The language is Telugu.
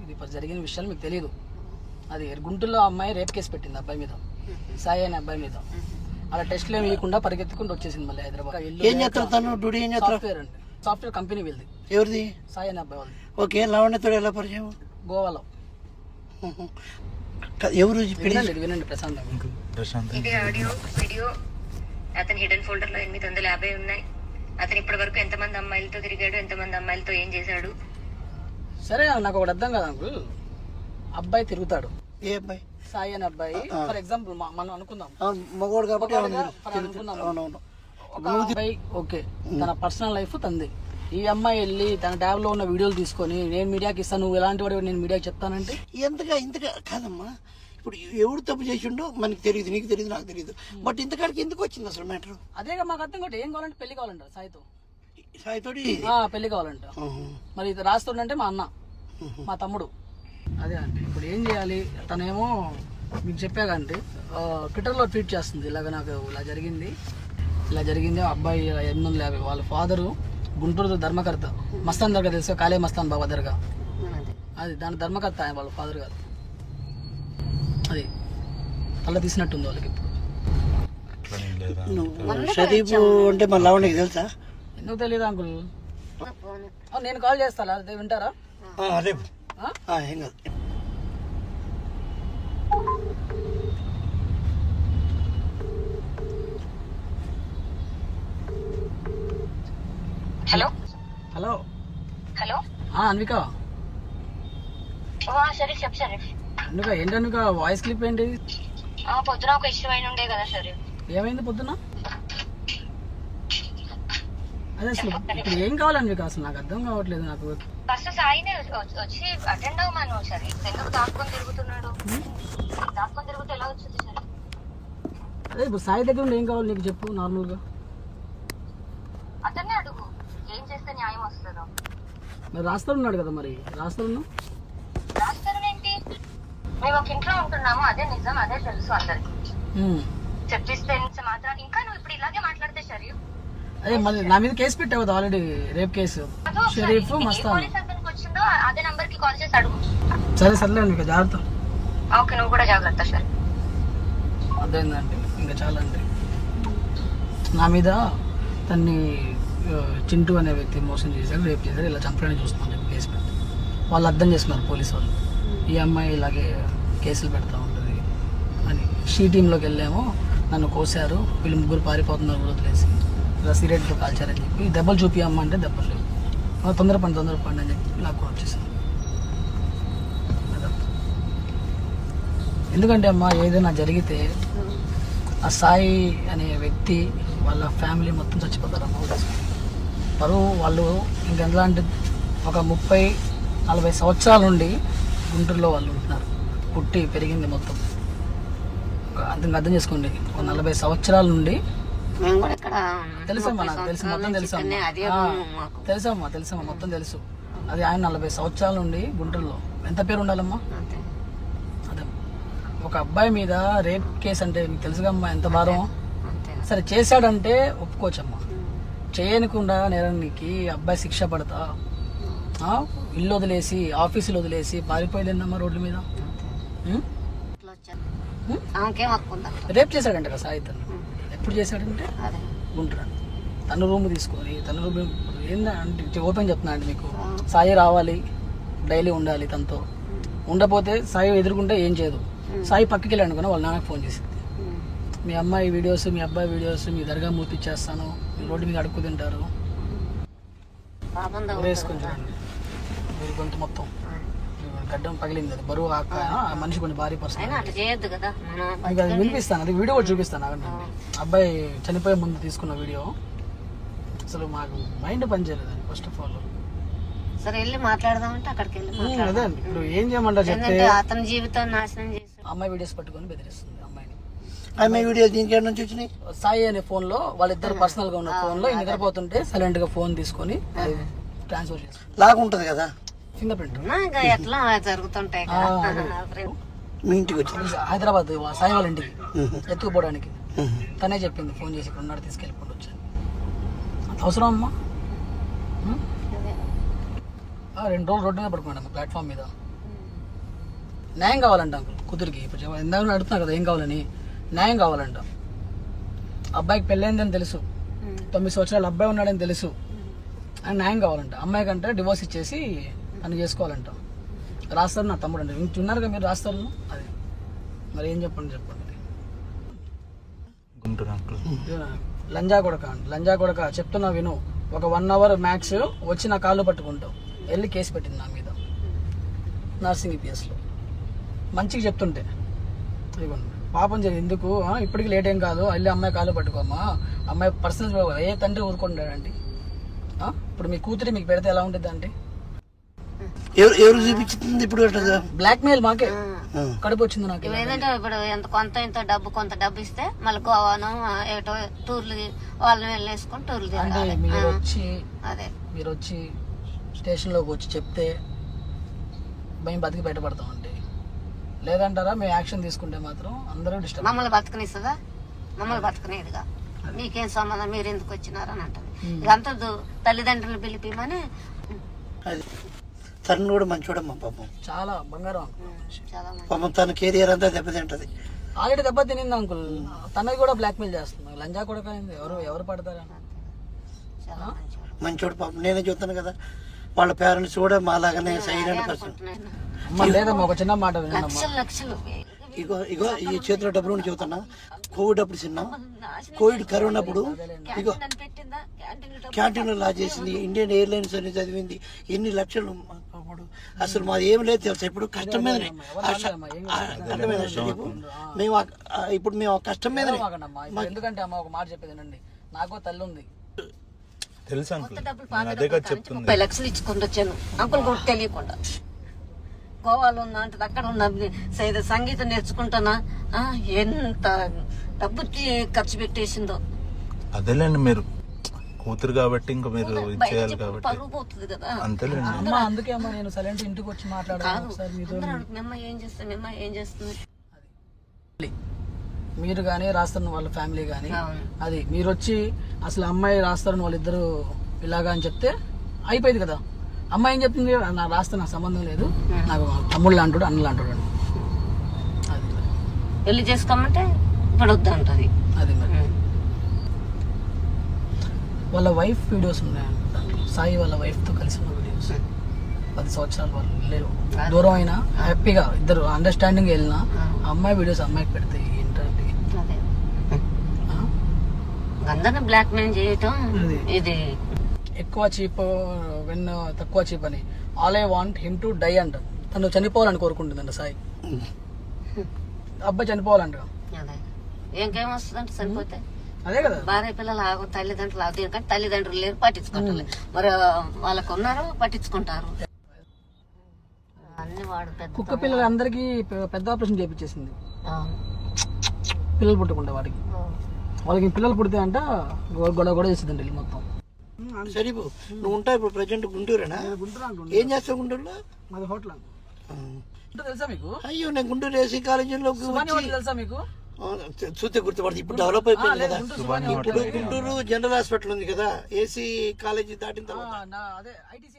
ఇది జరిగిన విషయాలు మీకు తెలియదు. అది గుంటూరులో అమ్మాయి రేప్ కేసు పెట్టింది అబ్బాయి మీద, సాయి అనే అబ్బాయి మీద. అలా టెస్ట్లు ఏమి ఇవ్వకుండా పరిగెత్తుకుంటూ వచ్చేసింది మళ్ళీ హైదరాబాద్. ఏం చేస్తారు తను? డ్యూటీ ఏం చేస్తారు? సాఫ్ట్వేర్ అండి, సాఫ్ట్వేర్ కంపెనీ వీళ్ళది. ఎవరిది? సాయి అనే అబ్బాయి వాళ్ళది. ఓకే, లావణ్యతో ఎలా పరిచయం? గోవాలో. ఎవరు? వినండి ప్రశాంత్. ఇది ఆడియో వీడియో అతని హిడెన్ ఫోల్డర్ లో 850 ఉన్నాయి. అతను ఇప్పటి వరకు ఎంతమంది అమ్మాయిలతో తిరిగాడు, ఎంతమంది అమ్మాయిలతో ఏం చేశాడు? సరే, నాకు ఒకటి అర్థం కాదు అంకుల్. అబ్బాయి తిరుగుతాడు. ఏ అబ్బాయి? సాయి అనే అబ్బాయి. ఫర్ ఎగ్జాంపుల్ మనం అనుకుందాం మగవాడు కాబట్టి అబ్బాయి ఓకే, తన పర్సనల్ లైఫ్ తంది. ఈ అమ్మాయి వెళ్ళి తన ట్యాబ్ లో ఉన్న వీడియోలు తీసుకొని నేను మీడియాకి ఇస్తాను, నువ్వు ఎలాంటి వాడు నేను మీడియాకి చెప్తానంటే ఇంతగా కాదమ్మా. ఇప్పుడు ఎవడు తప్పు చేసిండో మనకి తెలియదు, నీకు తెలియదు, నాకు తెలియదు. బట్ ఇంతకాడికి ఎందుకు వచ్చింది అసలు మ్యాటర్? అదేగా మాకు అర్థం కూడా. ఏం కావాలంటే పెళ్లి కావాలంట సాయితోటి పెళ్లి కావాలంట. మరి ఇది రాస్తుండంటే మా అన్న, మా తమ్ముడు. అదే అంటే ఇప్పుడు ఏం చేయాలి? తనేమో మీకు చెప్పాకంటే ట్విట్టర్లో ట్వీట్ చేస్తుంది, ఇలాగ నాకు ఇలా జరిగింది అబ్బాయి 850. వాళ్ళ ఫాదరు గుంటూరు ధర్మకర్త, మస్తాన్ దర్గా తెలుసు, కాళే మస్తాన్ బాబా దర్గా, అది దాని ధర్మకర్త ఆయన వాళ్ళ ఫాదర్ గారు. అది తల తీసినట్టుంది వాళ్ళకి ఇప్పుడు. షరీఫ్ అంటే మన లావణ్యకి తెలుసా? ఎందుకు తెలియదు అంకుల్? నేను కాల్ చేస్తా, అదే వింటారా? రేపు ఏం కాదు. Hello hello hello Anvika. సరే చెప్పు సరే. అన్విక ఏంటి అన్విక వాయిస్ క్లిప్ ఏంటి? పొద్దున ఒక ఇష్యూ అయిన ఉండే కదా సరే. ఏమైంది పొద్దున? అదే అసలు ఇప్పుడు ఏం కావాలి అన్విక? అసలు నాకు అర్థం కావట్లేదు. నాకు ఫస్ట్ సాయినే వచ్చి అటెండ్ అవ్వమను. సరే ఎందుకు దాక్కొని తిరుగుతున్నాడు? దాక్కొని తిరుగుతూ ఎలా వచ్చింది సరే? అదే ఇప్పుడు సాయి దగ్గర ఉండి ఏం కావాలి నీకు చెప్పు నార్మల్ గా. అతన్నే అడుగు, ఏం చేస్తే న్యాయం వస్తుందో. మరి రాస్తాడున్నాడు కదా, మరి రాస్తాడున్నావు. రాస్తారేంటి? మేము ఒక ఇంట్లో ఉంటున్నాము, అదే నిజం, అదే తెలుసు అందరికి. చెప్పిస్తే మాత్రం ఇంకా నువ్వు ఇప్పుడు ఇలాగే మాట్లాడితే సరే. అదే మళ్ళీ నా మీద కేసు పెట్టావు కదా already, rape case. Sharif Mastan వచ్చిందో అదే నంబర్ కి కాల్ చేసి అడుగు. సరే మీకు జాగ్రత్త. ఓకే, నువ్వు కూడా జాగ్రత్త. సరే అదేందంటే ఇంకా చాలా అంటే నా మీద తన్ని చింటూ అనే వ్యక్తి మోసం చేశారు, రేప్ చేశారు, ఇలా చంపడానికి చూస్తున్నాను చెప్పి కేసు పెట్టి వాళ్ళు అర్థం చేసుకున్నారు పోలీసు వాళ్ళు. ఈ అమ్మాయి ఇలాగే కేసులు పెడతా ఉంటుంది అని. షీ టీంలోకి వెళ్ళామో నన్ను కోసారు, వీళ్ళు ముగ్గురు పారిపోతున్నారు కూడా వదిలేసి, ఇలా సిగరెట్తో కాల్చారని చెప్పి దెబ్బలు చూపియమ్మ అంటే దెబ్బలు లేవు, తొందరపడి అని చెప్పి లాక్కొని వచ్చేసాను. ఎందుకంటే అమ్మ ఏదైనా జరిగితే ఆ సాయి అనే వ్యక్తి వాళ్ళ ఫ్యామిలీ మొత్తం చచ్చిపోతారమ్మ. పరువు వాళ్ళు ఇంకెంతలా అంటే ఒక 30-40 సంవత్సరాల నుండి గుంటూరులో వాళ్ళు ఉంటున్నారు, పుట్టి పెరిగింది మొత్తం. అర్థం చేసుకోండి, ఒక 40 సంవత్సరాల నుండి. తెలుసమ్మా, నాకు తెలుసు, మొత్తం తెలుసమ్మా మొత్తం తెలుసు. అది ఆయన 40 సంవత్సరాల నుండి గుంటూరులో. ఎంత పేరు ఉండాలమ్మా? అదే ఒక అబ్బాయి మీద రేప్ కేసు అంటే మీకు తెలుసుగమ్మా ఎంత భారం. సరే చేశాడంటే ఒప్పుకోవచ్చమ్మా, చేయనికుండా నేరానికి అబ్బాయి శిక్ష పడతా ఇల్లు వదిలేసి ఆఫీసులు వదిలేసి పారిపోయలేదమ్మా రోడ్ల మీద. రేప్ చేశాడంట కదా సాయి. తను ఎప్పుడు చేశాడంటే గుంటూరు తన రూమ్ తీసుకొని తన రూమ్ ఏంటంటే ఓపెన్ చెప్తున్నా అండి మీకు, సాయి రావాలి, డైలీ ఉండాలి తనతో. ఉండపోతే సాయి ఎదుర్కొంటే ఏం చేయదు. సాయి పక్కకి వెళ్ళి అనుకున్నా వాళ్ళ నాన్నకు ఫోన్ చేసింది, మీ అమ్మాయి వీడియోస్ మీ అబ్బాయి వీడియోస్ మీ దర్గా మూర్తిచ్చేస్తాను, మీ రోడ్డు మీద అడుక్కు తింటారు, వేసుకొని చూడండి మీరు గొంతు మొత్తం గడ్డం పగిలింది. అది బరువు మనిషి కొన్ని భారీ పర్సన్. అది వినిపిస్తాను, అది వీడియో కూడా చూపిస్తాను. అబ్బాయి చనిపోయే ముందు తీసుకున్న వీడియో. అసలు మాకు మైండ్ పనిచేయలేదు ఫస్ట్ ఆఫ్ ఆల్. సరే వెళ్ళి మాట్లాడదామంటే అక్కడికి వెళ్ళి అదే అండి. ఇప్పుడు ఏం చేయమంటారు చెప్తే అతని జీవితం నాశనం చేసి అమ్మాయి వీడియోస్ పట్టుకొని బెదిరిస్తుంది అమ్మాయిని. అమ్మాయి వీడియో దీనికి నుంచి వచ్చినాయి. సాయి అనే ఫోన్ లో వాళ్ళిద్దరు పర్సనల్ గా ఉన్న ఫోన్ లో నిద్రపోతుంటే సైలెంట్ గా ఫోన్ తీసుకొని ట్రాన్స్ఫర్ చేస్తుంది. లాగా ఉంటది కదా ఫింగర్ ప్రింట్. ఎట్లా జరుగుతుంటాయి మీ ఇంటికి వచ్చి హైదరాబాద్ సాయి వాళ్ళ ఇంటికి ఎత్తుకుపోవడానికి తనే చెప్పింది ఫోన్ చేసి ఇక్కడ ఉన్నాడు తీసుకెళ్ళిపోండి వచ్చాను. అంత అవసరం అమ్మా? 2 రోజులు రోడ్డు మీద పడుకున్నాడు ప్లాట్ఫామ్ మీద. న్యాయం కావాలంట అంకుల్ కూతురికి. ఇప్పుడు ఇందాక అడుగుతున్నా కదా ఏం కావాలని. న్యాయం కావాలంట. అబ్బాయికి పెళ్ళైందని తెలుసు, 9 సంవత్సరాలు అబ్బాయి ఉన్నాడని తెలుసు, అని న్యాయం కావాలంట. అమ్మాయి కంటే డివోర్స్ ఇచ్చేసి అని చేసుకోవాలంట. రాస్తారు నా తమ్ముడు అంటే ఉన్నారు కదా మీరు రాస్తారు. అది మరి ఏం చెప్పండి లంజా కొడక చెప్తున్నా విను. ఒక 1 అవర్ మ్యాక్స్ వచ్చి నా కాళ్ళు పట్టుకుంటావు. వెళ్ళి కేసు పెట్టింది నా మీద నర్సింగ్ పిఎస్లో. మంచిగా చెప్తుంటే ఇవ్వండి పాపం జరిగింది ఎందుకు ఇప్పటికి లేట్ ఏం కాదు, వెళ్ళి అమ్మాయి కాళ్ళు పట్టుకోమ్మా. అమ్మాయి పర్సనల్ ఏ తండ్రి ఊరుకుంటాడండి? ఇప్పుడు మీ కూతురి మీకు పెడితే ఎలా ఉంటుంది అంటే ఎవరు చూపించింది ఇప్పుడు? బ్లాక్ మెయిల్ మాకే కడుపు వచ్చింది నాకు. ఏదంటే ఇప్పుడు ఇంత డబ్బు ఇస్తే మళ్ళీ గోవాను ఏటో టూర్లు వాళ్ళని వెళ్ళేసుకొని టూర్లు తిరగాలి. మీరు వచ్చి స్టేషన్లోకి వచ్చి చెప్తే మేము బతికి బయటపడతామండి. లేదంటారా మేము యాక్షన్ తీసుకుంటే మాత్రం అందరూ డిస్టర్బ్. మమ్మల్ని బతకనిస్తుందా? మమ్మల్ని బతకనేదిగా. మీకేం సంబంధం, మీరు ఎందుకు వచ్చినారని అంటది. ఇదంతా తల్లిదండ్రులు పిలిపిమని. తను కూడా మంచోడమ్మా పాపం, చాలా బంగారం పాపం. తన కెరియర్ అంతా దెబ్బతింటది. ఆల్రెడీ దెబ్బ తినింది అంకుల్. తనది కూడా బ్లాక్ మెయిల్ చేస్తుంది. లంజా కూడా కాయింది. ఎవరు పడతారా? మంచోడు పాపం. నేనే చూస్తాను కదా వాళ్ళ పేరెంట్స్ కూడా మాలాగానే సైలెంట్ పర్సన్. లేదమ్మా ఒక చిన్న మాట లక్షలు ఇగో ఈ చేతిలో డబ్బులు ఉండి చెబుతున్నా. కోవిడ్ అప్పుడు చిన్న కోవిడ్ కరోనా అప్పుడు ఇగో క్యాంటీన్లో లా చేసింది, ఇండియన్ ఎయిర్లైన్స్ అని చదివింది. ఎన్ని లక్షలు అప్పుడు. అసలు మాది ఏం లేదు తెలుసా. ఇప్పుడు కష్టం మీదనే మేము ఇప్పుడు మేము కష్టం మీదనే. ఎందుకంటే అమ్మ ఒక మాట చెప్పేదండి, నాకు తల్లి ఉంది తెలుసు. 30 లక్షలు ఇచ్చుకుంటూ వచ్చాను అంకుల్ కూడా తెలియకుండా. గోవాలో ఉన్నా అంటే అక్కడ ఉన్నా సంగీతం నేర్చుకుంటానా, ఎంత డబ్బు ఖర్చు పెట్టేసిందో. అదేలేండి మీరు కూతురు కాబట్టి ఇంకా మీరు ఇచ్చేయాలి కాబట్టి పరువు పోతుంది కదా. అంతేలేండి. అందుకే అమ్మా నేను సైలెంట్ ఇంటికి వచ్చి మాట్లాడాను. ఏం చేస్తుంది మీరు కానీ రాస్తున్న వాళ్ళ ఫ్యామిలీ కానీ అది మీరు వచ్చి అసలు అమ్మాయి రాస్తారని వాళ్ళిద్దరు ఇలాగా అని చెప్తే అయిపోయింది కదా. అమ్మాయి ఏం చెప్తుంది, నా రాస్తే నాకు సంబంధం లేదు, నాకు తమ్ముళ్ళు అంటాడు అన్నలు అంటాడు. అది పెళ్లి చేసుకోమంటే ఇప్పుడు వద్దు అంటది. అది మరి వాళ్ళ వైఫ్ వీడియోస్ ఉన్నాయంట. సాయి వాళ్ళ వైఫ్తో కలిసి ఉన్న వీడియోస్ 10 సంవత్సరాలు వాళ్ళు లేరు, దూరం అయినా హ్యాపీగా ఇద్దరు అండర్స్టాండింగ్ వెళ్ళినా అమ్మాయి వీడియోస్ అమ్మాయికి పెడితే ఏంటంటే అందరిని బ్లాక్ మెయిల్ చేయటం. ఇది ఎక్కువ చీప్ వెన్ తక్కువ చీప్ అని. All I want him to die అంట. తను చనిపోవాలని కోరుకుంటుందంట సాయి. అబ్బాయి చనిపోవాలంట. ఇంకేం వస్తుందంటే చనిపోతే అదే కదా. భార్య పిల్లలు ఆగు, తల్లిదండ్రులు ఆగు. ఎందుకంటే తల్లిదండ్రులు లేరు, పట్టించుకుంటారు. మరి వాళ్ళకు ఉన్నారు, పట్టించుకుంటారు. అన్ని వాడు కుక్క పిల్లలు అందరికి పెద్ద ఆపరేషన్ చేయించేసింది, పిల్లలు పుట్టకుండా వాడికి. వాళ్ళకి పిల్లలు పుడితే అంట గొడవ చేసిందండి మొత్తం. సరే నువ్వు ఉంటావు ఇప్పుడు ప్రజెంట్ గుంటూరేనా? ఏం చేస్తావు గుంటూరులో? మాది హోటల్ తెలుసా మీకు? అయ్యో నేను గుంటూరు ఏసీ కాలేజీలో తెలుసా మీకు? చూస్తే గుర్తుపడుతుంది. ఇప్పుడు డెవలప్ అయిపోయింది కదా. ఇప్పుడు గుంటూరు జనరల్ హాస్పిటల్ ఉంది కదా, ఏసీ కాలేజీ దాటిన తర్వాత. అదే ITC